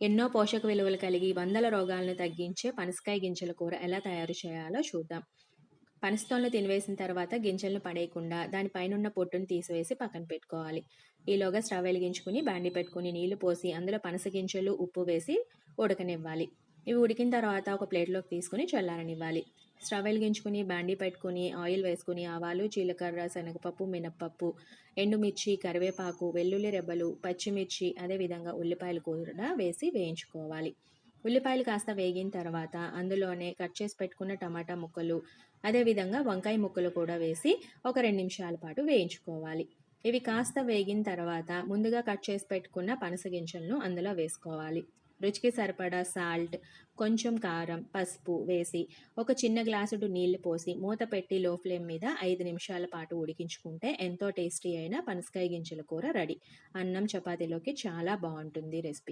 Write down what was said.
ఎన్నో పోషక విలువలు కలిగి వందల రోగాలను తగ్గించే పనసకాయ గింజల కూర ఎలా తయారు చేయాలో చూద్దాం. పనసతోలను తినివేసిన తర్వాత గింజలను పడేయకుండా దానిపైనున్న పొట్టును తీసివేసి పక్కన పెట్టుకోవాలి. ఈలోగా స్టవ్ వెలిగించుకుని బాండి పెట్టుకుని నీళ్లు పోసి అందులో పనస గింజలు ఉప్పు వేసి ఉడకనివ్వాలి. ఇవి ఉడికిన తర్వాత ఒక ప్లేట్లోకి తీసుకుని చల్లారనివ్వాలి. స్టవ్ వెలిగించుకుని బాండి పెట్టుకుని ఆయిల్ వేసుకుని ఆవాలు, జీలకర్ర, శనగపప్పు, మినప్పప్పు, ఎండుమిర్చి, కరివేపాకు, వెల్లుల్లి రెబ్బలు, పచ్చిమిర్చి, అదేవిధంగా ఉల్లిపాయలు కూడా వేసి వేయించుకోవాలి. ఉల్లిపాయలు కాస్త వేగిన తర్వాత అందులోనే కట్ చేసి పెట్టుకున్న టమాటా ముక్కలు, అదేవిధంగా వంకాయ ముక్కలు కూడా వేసి ఒక 2 నిమిషాల పాటు వేయించుకోవాలి. ఇవి కాస్త వేగిన తర్వాత ముందుగా కట్ చేసి పెట్టుకున్న పనస గింజలను అందులో వేసుకోవాలి. రుచికి సరిపడా సాల్ట్, కొంచెం కారం, పసుపు వేసి ఒక చిన్న గ్లాసుడు నీళ్లు పోసి మూత పెట్టి లో ఫ్లేమ్ మీద 5 నిమిషాల పాటు ఉడికించుకుంటే ఎంతో టేస్టీ అయిన పనసకాయ గింజల కూర రెడీ. అన్నం చపాతీలోకి చాలా బాగుంటుంది రెసిపీ.